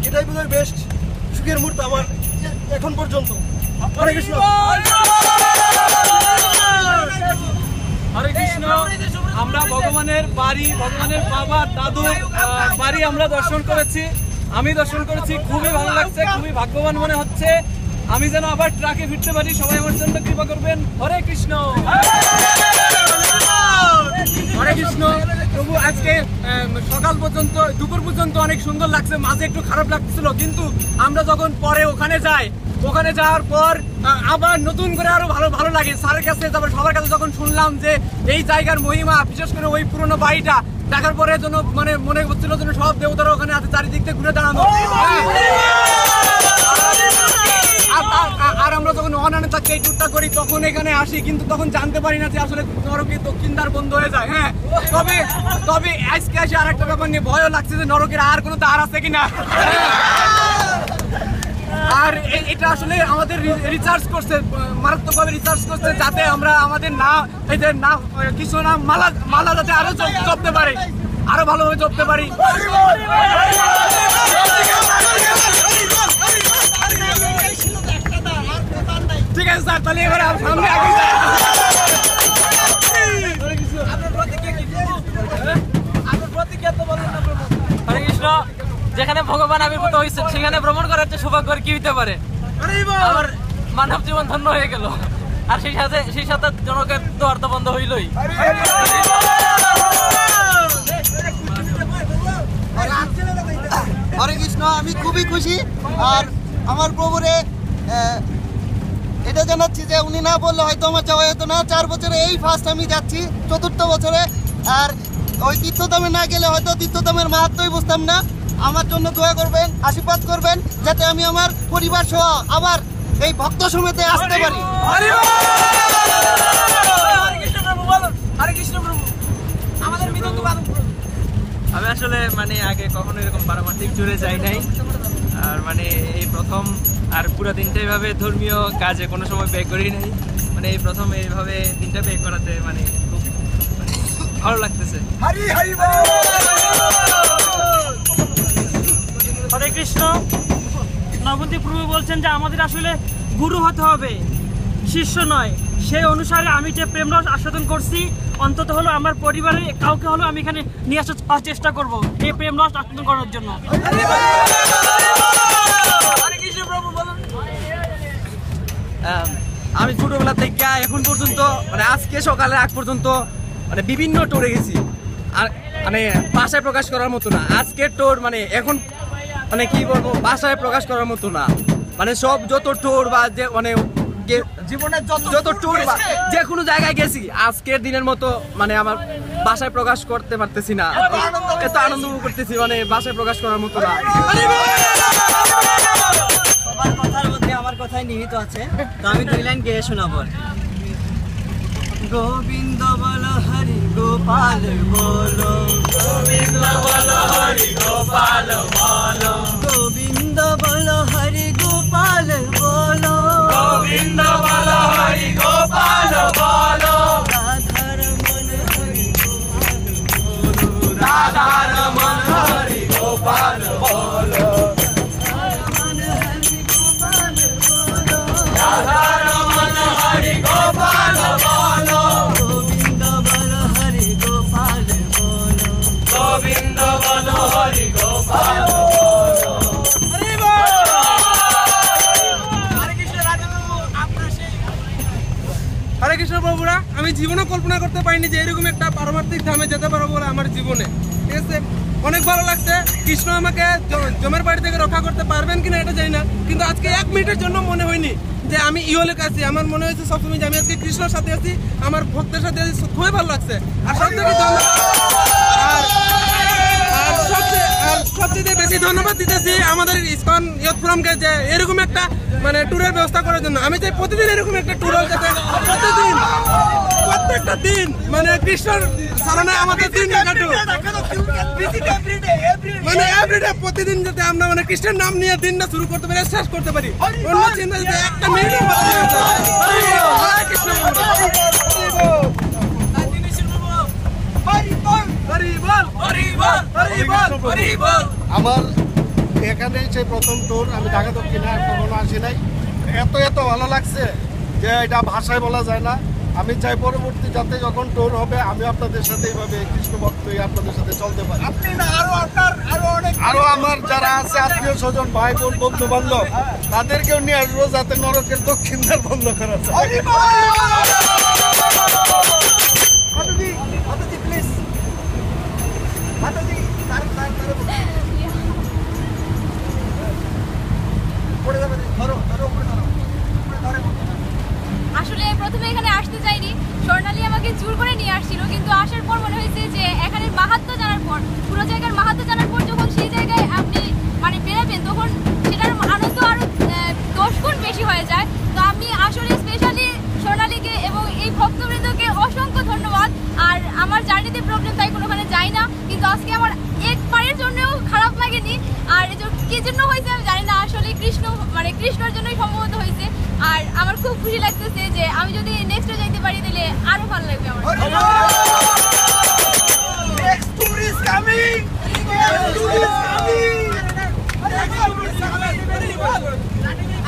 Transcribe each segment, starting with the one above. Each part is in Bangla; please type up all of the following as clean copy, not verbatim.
এটাই বোধহয় বেস্ট সুখের মুহূর্ত আমার এখন পর্যন্ত। হরে কৃষ্ণ। হরে কৃষ্ণ। আমরা ভগবানের বাড়ি, ভগবানের বাবা দাদু বাড়ি আমরা দর্শন করেছি, আমি দর্শন করেছি, খুবই ভালো লাগছে, খুবই ভাগ্যবান মনে হচ্ছে। আমি যেন আবার ট্রাকে ফিরতে পারি, সবাই আমার জন্য কৃপা করবেন। হরে কৃষ্ণ। হরে কৃষ্ণ। প্রভু আজকে সকাল পর্যন্ত দুপুর পর্যন্ত অনেক সুন্দর লাগছে, মাঝে একটু খারাপ লাগছিল, কিন্তু আমরা যখন পরে ওখানে যাই, ওখানে যাওয়ার পর আবার নতুন করে আরো ভালো লাগে। স্যারের কাছে তারপর সবার কাছে যখন শুনলাম যে এই জায়গার মহিমা, বিশেষ করে ওই পুরোনো বাড়িটা দেখার পরে যেন মানে মনে হচ্ছিল যেন সব দেবতারা ওখানে আছে, চারিদিক থেকে ঘুরে দাঁড়ানো। আর আমরা যখন অনানে থাকি এই ট্যুরটা করি তখন এখানে আসি, কিন্তু তখন জানতে পারি না যে আসলে নরকের দক্ষিণ দ্বার বন্ধ হয়ে যায়। হ্যাঁ, তবে আজকে আসে আর একটা ব্যাপার নিয়ে ভয়ও লাগছে যে নরকের আর কোনো দ্বার আছে কিনা। আর এটা আসলে আমাদের রিসার্চ করছে, মারাত্মকভাবে রিসার্চ করছে, যাতে আমরা আমাদের না এই যে না কিছু না মালা যাতে আরো জপতে পারি, আরো ভালোভাবে জপতে পারি। ঠিক আছে স্যার, তাহলে এবার সামনে আগে হরে কৃষ্ণ। যেখানে ভগবান আবির্ভূত হয়েছে সেখানে ভ্রমণ করার চেয়ে সৌভাগ্য কি হইতে পারে। আমার মানব জীবন ধন্য হয়ে গেল, আর সেই সাথে জনকের দ্বার তো বন্ধ হইলই। হরে কৃষ্ণ। আমি খুবই খুশি, আর আমার প্রভুরে এটা জানাচ্ছি যে উনি না বললে হয়তো আমার যাওয়া হতো না। 4 বছরে এই ফার্স্ট আমি যাচ্ছি, 4র্থ বছরে। আর ওই তীর্থধামে না গেলে হয়তো তীর্থধামের মাহাত্ম্যই বুঝতাম না। আমার জন্য দোয়া করবেন, আশীর্বাদ করবেন, যাতে আমি আমার পরিবার সহ আবার এই ভক্ত সমেতে আসতে পারি। আমি আসলে মানে আগে কখনো এরকম পারমার্থিক জুড়ে যাই নাই, আর মানে এই প্রথম। আর পুরো দিনটা এইভাবে ধর্মীয় কাজে কোনো সময় ব্যয় করি নাই, মানে এই প্রথম এইভাবে দিনটা ব্যয় করাতে মানে খুব ভালো লাগতেছে। হরে কৃষ্ণ। নবদ্বীপ প্রভু বলছেন যে আমাদের আসলে গুরু হতে হবে, শিষ্য নয়। সেই অনুসারে আমি যে প্রেম রস আস্বাদন করছি, অন্তত হলো আমার পরিবারের কাউকে হলো আমি এখানে নিয়ে আসার চেষ্টা করব এই প্রেম রস আস্বাদন করার জন্য। আমি ছোটবেলা থেকে এখন পর্যন্ত মানে আজকে সকালে আগ পর্যন্ত মানে বিভিন্ন টোরে গেছি, আর মানে ভাষায় প্রকাশ করার মতো না। আজকের টোর মানে এখন মানে কি বলবো, ভাষায় প্রকাশ করার মতো না। মানে সব যত টোর বা যে মানে জীবনের যত টোর বা যে কোনো জায়গায় গেছি, আজকের দিনের মতো মানে আমার ভাষায় প্রকাশ করতে পারতেছি না। এত আনন্দ করতেছি, মানে ভাষায় প্রকাশ করার মতো না। সবার কথার মধ্যে আমার কথাই নিহিত আছে, তো আমি 2 লাইন গেয়ে শোনাবো। গোবিন্দ বল হরি গোপাল বলো, গোবিন্দ বল হরি গোপাল বলো, গোবিন্দ বল হরি গোপাল বলো, গোবিন্দ বল হরি গোপাল বলো, রাধার মন হরি গোপাল বলো, রাধার মন হরি গোপাল বলো, রাধার মন হরি গোপাল বলো, গোবিন্দ বল হরি গোপাল বলো, গোবিন্দ বল হরি গোপাল বলো। হরে কৃষ্ণ প্রভুরা, আমি জীবনে কল্পনা করতে পারিনি যে এরকম একটা পারমার্থিক ধামে যেতে পারবো বলে আমার জীবনে। ঠিক আছে, অনেক ভালো লাগছে। কৃষ্ণ আমাকে জমের বাড়ি থেকে রক্ষা করতে পারবেন কিনা এটা জানি না, কিন্তু আজকে 1 মিনিটের জন্য মনে হয়নি যে আমি ইহলোক আছি। আমার মনে হয়েছে সবসময় যে আমি আজকে কৃষ্ণর সাথে আছি, আমার ভক্তের সাথে আছি। খুবই ভালো লাগছে। আর সবচেয়ে বেশি ধন্যবাদ দিতেছি আমাদের ইসকন ইয়ুথ ফোরামকে যে এরকম একটা মানে ট্যুরের ব্যবস্থা করার জন্য। আমি চাই প্রতিদিন এরকম একটা ট্যুর হয়ে যাতে প্রত্যেকটা দিন মানে কৃষ্ণর সারণে আমাদের দিন কাটুক, মানে এভরিডে প্রতিদিন যাতে আমরা মানে কৃষ্ণের নাম নিয়ে দিনটা শুরু করতে পারি, শেষ করতে পারি। অন্য চিন্তা যাতে একটা মিনিট আমার এখানেই সেই প্রথম ট্যুর, আমি ঢাকা দক্ষিণে আর কখনো আসি নাই। এত ভালো লাগছে যে এটা ভাষায় বলা যায় না। আমি চাই পরবর্তী যাতে যখন ট্যুর হবে আমি আপনাদের সাথে এইভাবে কৃষ্ণ ভক্ত হয়ে আপনাদের সাথে চলতে পারি। আরো আমার যারা আছে আত্মীয় স্বজন, ভাই বোন, বন্ধু বান্ধব, তাদেরকেও নিয়ে আসবো যাতে নরকের দক্ষিণ দ্বার বন্ধ করা যায়। আসলে প্রথমে এখানে আসতে চাইনি, স্বর্ণালী আমাকে জোর করে নিয়ে আসছিল, কিন্তু আসার পর মনে হয়েছে যে এখানের মাহাত্ম্য জানার পর, পুরো জায়গার মাহাত্ম্য জানার পর যখন সেই জায়গায় আপনি মানে বেরাবেন তখন সেটার আনন্দ আরো 10 গুণ বেশি হয়ে যায়। তো আমি আসলে স্পেশালি স্বর্ণালীকে এবং এই ভক্তবৃন্দকে অসংখ্য ধন্যবাদ। আর আমার জার্নিতে প্রবলেম তাই কোনোখানে যাই না, কিন্তু আজকে আমার একবারের জন্যও খারাপ লাগেনি। আর কি জন্য হয়েছে আমি জানি না, আসলে কৃষ্ণর জন্যই সম্ভবত হয়েছে। আর আমার খুব খুশি লাগতেছে যে আমি যদি নেক্সটে যাইতে পারি তাহলে আরো ভালো লাগবে আমার।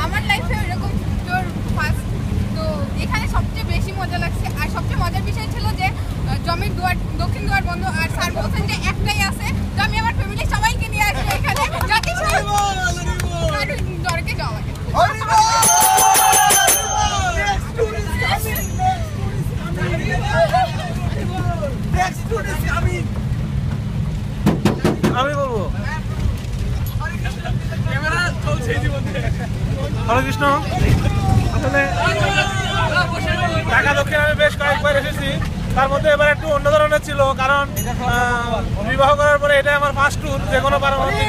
আমার লাইফে এরকম তোর ফার্স্ট, তো এখানে সবচেয়ে বেশি মজা লাগছে। আর সবচেয়ে মজার বিষয় ছিল যে জমির দুয়ার, দক্ষিণ দুয়ার বন্ধ, আর স্যার বলছেন যে একটাই আছে। তো আমি আমার ফ্যামিলি সবাইকে নিয়ে আসবো এখানে, যাতে দরকে যাওয়া লাগে। আমি বলবো হরে কৃষ্ণ। আসলে ঢাকা দক্ষিণ আমি বেশ কয়েকবার এসেছি, তার মধ্যে এবার একটু অন্য ধরনের ছিল, কারণ বিবাহ করার পরে এটা আমার ফার্স্ট ট্যুর যে কোনো পারমাণবিক।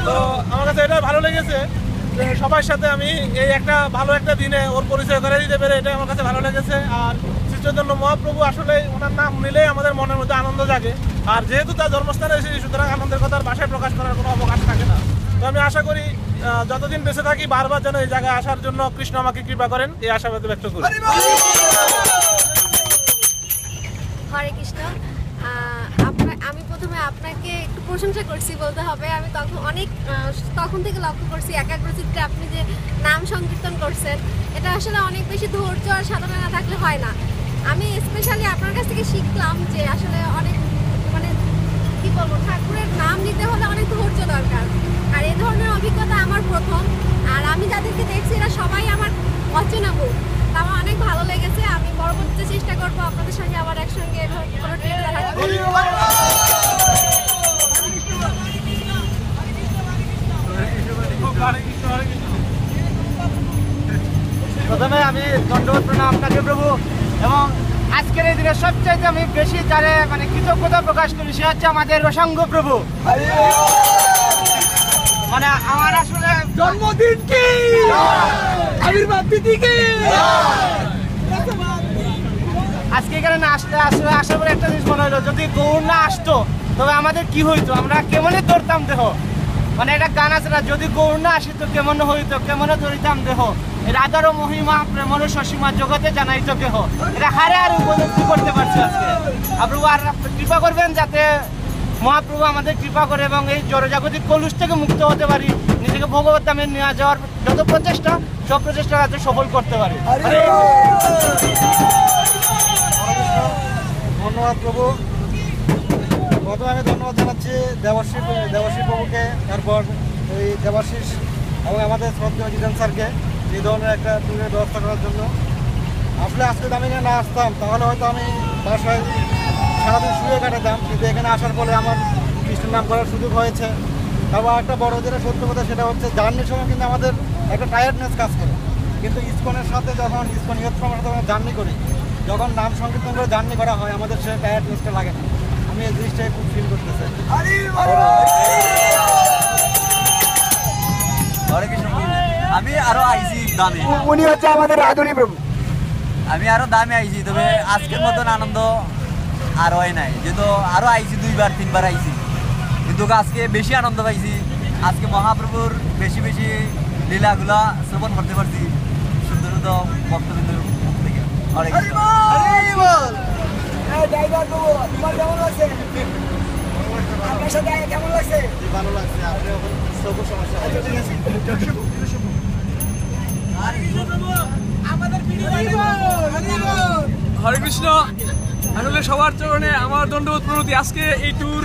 তো আমার কাছে এটা ভালো লেগেছে যে সবার সাথে আমি এই একটা ভালো একটা দিনে ওর পরিচয় করে দিতে পেরে এটা আমার কাছে ভালো লেগেছে। আর শ্রীচৈতন্য মহাপ্রভু আসলে ওনার নাম নিলে আমাদের মনের মধ্যে আনন্দ জাগে। আর যেহেতু তার জন্মস্থানে এসেছি, সুতরাং আনন্দের কথা আর ভাষায় প্রকাশ করার কোনো অবকাশ থাকে না। তো আমি আশা করি যতদিন বেঁচে থাকি বারবার যেন এই জায়গায় আসার জন্য কৃষ্ণ আমাকে কৃপা করেন, এই আশাবাদ ব্যক্ত করি। হরে কৃষ্ণ। আমি প্রথমে আপনাকে একটু প্রশংসা করছি বলতে হবে। আমি তখন থেকে লক্ষ্য করছি একাগ্রচিত্তে আপনি যে নাম সংকীর্তন করছেন, এটা আসলে অনেক বেশি ধৈর্য আর সাধনা না থাকলে হয় না। আমি স্পেশালি আপনার কাছ থেকে শিখলাম যে আসলে অনেক কি বলবো, ঠাকুরের নাম নিতে হলে অনেক ধৈর্য দরকার। আর এই ধরনের অভিজ্ঞতা আমার প্রথম। আর আমি যাদেরকে দেখছি এরা সবাই আমার অচেনা মুখ, আমার অনেক ভালো লেগেছে। আমি পরবর্তীতে চেষ্টা করবো আপনাদের সঙ্গে আবার একসঙ্গে কোনো ট্রেন দেখা। প্রথমে আমি দণ্ডবোধ প্রণাম আপনাকে প্রভু, এবং আজকের এই দিনে সবচাইতে আমি বেশি যারে কৃতজ্ঞতা প্রকাশ করি সে হচ্ছে আমাদের রসাঙ্গ প্রভু। আমার আসলে জন্মদিন কি আবির্ভাব তিথি কি আজকে এখানে না আসলে আসার পরে একটা জিনিস মনে হলো, যদি গৌর না আসতো তবে আমাদের কি হইতো, আমরা কেমনে ধরতাম দেহ। একটা গান আছে না, যদি গৌর না আসিত কেমন হইতো, কেমনে ধরিতাম দেহ, রাধারও মহিমা প্রেমর সসীমা জগতে জানাইতো কেহ। এটা হারে আর উপলব্ধি করতে পারছি আজকে। প্রভু আর কৃপা করবেন যাতে মহাপ্রভু আমাদের কৃপা করে এবং এই জড়জাগতিক কলুষ থেকে মুক্ত হতে পারি, নিজেকে ভগবত ধামে নিয়ে যাওয়ার যত প্রচেষ্টা সব প্রচেষ্টা যাতে সফল করতে পারি। ধন্যবাদ প্রভু। প্রথমে আমি ধন্যবাদ জানাচ্ছি দেবশ্রী প্রভুকে, তারপর এই দেবাশিস এবং আমাদের শ্রদ্ধেয় জিতেন স্যারকে এই ধরনের একটা ট্যুরের ব্যবস্থা করার জন্য। আসলে আজকে আমি এখানে না আসতাম তাহলে হয়তো আমি বাসায় সারাদিন শুয়ে কাটাতাম, কিন্তু এখানে আসার ফলে আমার কৃষ্ণের নাম করার সুযোগ হয়েছে। তারপর একটা বড় যেটা সত্য কথা সেটা হচ্ছে জার্নির সময় কিন্তু আমাদের একটা টায়ার্ডনেস কাজ করে, কিন্তু ইসকনের সাথে যখন ইসকন ইয়ুথ ফ্রমের সাথে জার্নি করি, যখন নাম সংকীর্তন করে জার্নি করা হয় আমাদের সে টায়ার্ডনেসটা লাগে না। আমি এই জিনিসটাই খুব ফিল করতেছি। আমি আরো আইছি দামে, উনি হচ্ছে আমাদের রাধুনী প্রভু। আমি আরো দামে আইছি, তবে আজকের মতন আনন্দ আর হয় নাই। যেহেতু আরো আইছি 2বার 3বার আইছি, কিন্তু আজকে বেশি আনন্দ পাইছি। আজকে মহাপ্রভুর বেশি বেশি লীলাগুলা শ্রবণ করতে পারছি সুন্দর সুন্দর ভক্তবৃন্দের মুখ থেকে। কেমন লাগছে? ভালো লাগছে। আপনি হরে কৃষ্ণ। আসলে সবার চরণে আমার দণ্ডবোধ প্রণতি। আজকে এই ট্যুর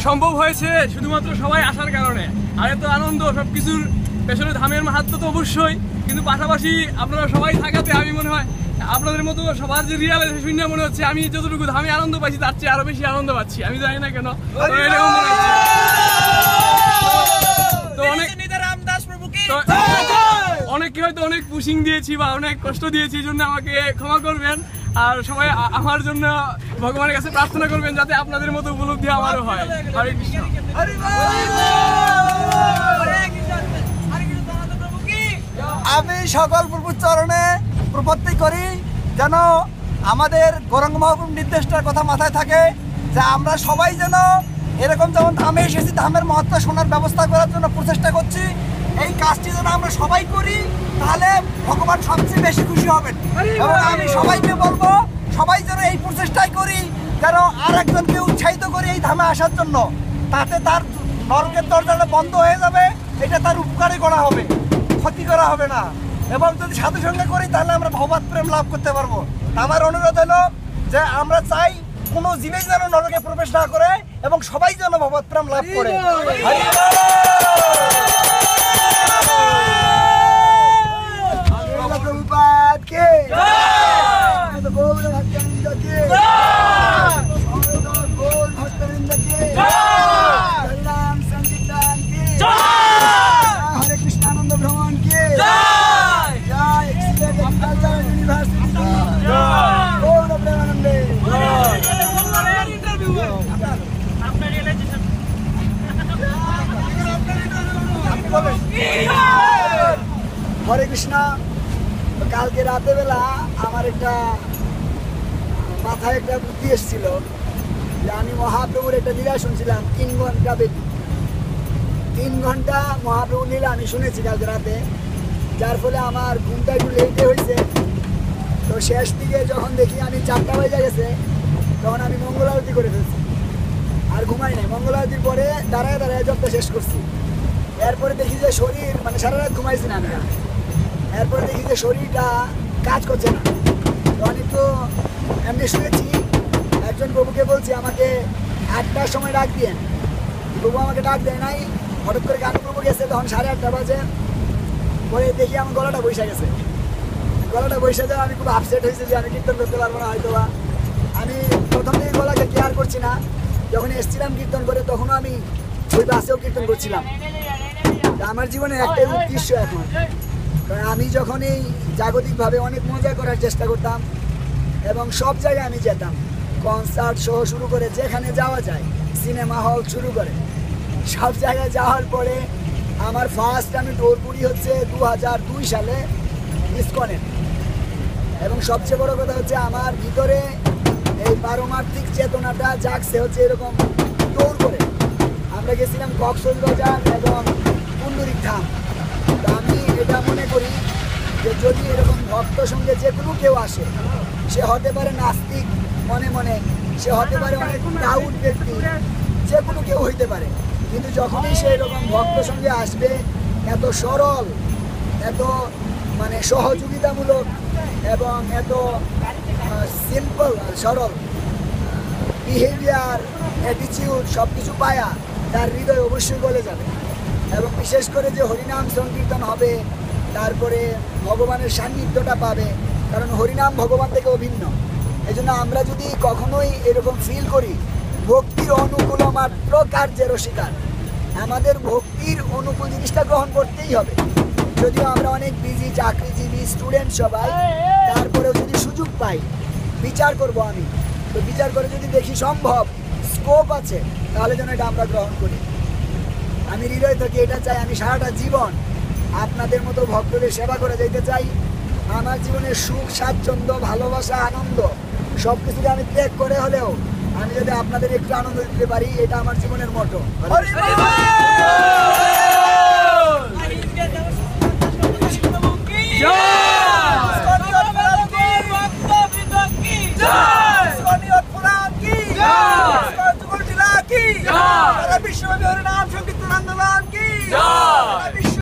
সম্ভব হয়েছে শুধুমাত্র সবাই আসার কারণে। আর এত আনন্দ, সবকিছুর পেছনে ধামের মাহাত্ম্য তো অবশ্যই, কিন্তু পাশাপাশি আপনারা সবাই থাকাতে আমি মনে হয় আপনাদের মতো সবার যে রিয়ালাইজেশন শুনে মনে হচ্ছে আমি যতটুকু ধামে আনন্দ পাইছি তার চেয়ে আরো বেশি আনন্দ পাচ্ছি। আমি জানি না কেন, তো এরকম মনে হচ্ছে। তো অনেককে হয়তো অনেক পুশিং দিয়েছি বা অনেক কষ্ট দিয়েছি, এই জন্য আমাকে ক্ষমা করবেন। আর সবাই আমার জন্য ভগবানের কাছে প্রার্থনা করবেন যাতে আপনাদের মতো উপলব্ধি আমারও হয়। হরে কৃষ্ণ। আমি সকল প্রভুর চরণে প্রপত্তি করি যেন আমাদের গৌরাঙ্গ মহাপ্রভুর নির্দেশটার কথা মাথায় থাকে যে আমরা সবাই যেন এরকম যেমন ধামে এসেছি ধামের মহত্ব শোনার ব্যবস্থা করার জন্য প্রচেষ্টা করছি, এই কাজটি যেন আমরা সবাই করি, তাহলে ভগবান সবচেয়ে বেশি খুশি হবেন। এবং আমি সবাইকে বলবো সবাই যেন এই প্রচেষ্টাই করি, যেন আর একজনকে উৎসাহিত করি এই ধামে আসার জন্য, তাতে তার নরকের দরজাটা বন্ধ হয়ে যাবে, এটা তার উপকারে করা হবে, ক্ষতি করা হবে না। এবং যদি সাথে সঙ্গে করি তাহলে আমরা ভগবত প্রেম লাভ করতে পারবো। আমার অনুরোধ হলো যে আমরা চাই কোনো জীবেই যেন নরকে প্রবেশ না করে এবং সবাই যেন ভগবত প্রেম লাভ করে। হরে কৃষ্ণ আনন্দ ভ্রমণ কে জয়, এগ্রিকালচার ইউনিভার্সিটি জয়, গৌর প্রেমানন্দে হরে কৃষ্ণ। কালকে রাতে বেলা আমার একটা মাথায় একটা বুদ্ধি এসেছিল যে আমি মহাপ্রভুর একটা লীলা শুনছিলাম 3 ঘন্টা ব্যাপী। 3 ঘন্টা মহাপ্রভুর লীলা আমি শুনেছি কালকে রাতে, যার ফলে আমার ঘুমটা একটু লেটে হয়েছে। তো শেষ দিকে যখন দেখি আমি 4টা বাজে গেছে, তখন আমি মঙ্গল আরতি করে ফেলছি, আর ঘুমাই নাই। মঙ্গল আরতির পরে দাঁড়ায় দাঁড়ায় জবটা শেষ করছি। এরপরে দেখি যে শরীর, মানে সারা রাত ঘুমাইছি না আমি, এরপরে দেখি যে শরীরটা কাজ করছে না। তখন একটু এমনি শুনেছি, একজন প্রভুকে বলছি আমাকে 8টার সময় ডাক দিয়েন। প্রভু আমাকে ডাক দেয় নাই, হঠাৎ করে গান প্রভু গেছে, তখন 8:30 বাজে। পরে দেখি আমার গলাটা বসে গেছে। গলাটা বসে যাওয়া আমি খুব আপসেট হয়েছে যে আমি কীর্তন করতে পারবো না হয়তো বা। আমি প্রথম থেকে গলাকে কেয়ার করছি না, যখন এসেছিলাম কীর্তন করে তখনও আমি ওই বাসেও কীর্তন করছিলাম। আমার জীবনে একটাই উদ্দেশ্য এখন, কারণ আমি যখন এই জাগতিকভাবে অনেক মজা করার চেষ্টা করতাম এবং সব জায়গায় আমি যেতাম, কনসার্ট সহ শুরু করে যেখানে যাওয়া যায়, সিনেমা হল শুরু করে সব জায়গায় যাওয়ার পরে আমার ফার্স্ট আমি ডোর পুরি হচ্ছে 2002 সালে ইসকনের। এবং সবচেয়ে বড় কথা হচ্ছে আমার ভিতরে এই পারমার্থিক চেতনাটা জাগছে হচ্ছে এরকম ডোর করে। আমরা গেছিলাম কক্সবাজার এবং পুন্ডরিক ধাম। তো আমি এটা মনে করি যে যদি এরকম ভক্ত সঙ্গে যে কোনো কেউ আসে, সে হতে পারে নাস্তিক মনে মনে, সে হতে পারে অনেক ডাউট ব্যক্তি, যে কোনো কেউ হইতে পারে, কিন্তু যখনই সে এরকম ভক্ত সঙ্গে আসবে, এত সরল, এত মানে সহযোগিতামূলক এবং এত সিম্পল সরল বিহেভিয়ার, অ্যাটিটিউড সব কিছু পায়া তার হৃদয় অবশ্যই গলে যাবে। এবং বিশেষ করে যে হরিনাম সংকীর্তন হবে, তারপরে ভগবানের সান্নিধ্যটা পাবে, কারণ হরিনাম ভগবান থেকে অভিন্ন। এই জন্য আমরা যদি কখনোই এরকম ফিল করি ভক্তির অনুকূল মাত্র কার্যের অস্বীকার, আমাদের ভক্তির অনুকূল জিনিসটা গ্রহণ করতেই হবে। যদিও আমরা অনেক বিজি চাকরিজীবী স্টুডেন্ট সবাই, তারপরেও যদি সুযোগ পাই বিচার করব আমি, তো বিচার করে যদি দেখি সম্ভব স্কোপ আছে, তাহলে যেন এটা আমরা গ্রহণ করি। আমি হৃদয় থেকে এটা চাই, আমি সারাটা জীবন আপনাদের মতো ভক্তদের সেবা করে যেতে চাই। আমার জীবনের সুখ, স্বাচ্ছন্দ্য, ভালোবাসা, আনন্দ সব কিছুকে আমি ত্যাগ করে হলেও আমি যদি আপনাদের একটু আনন্দ দিতে পারি, এটা আমার জীবনের মতো।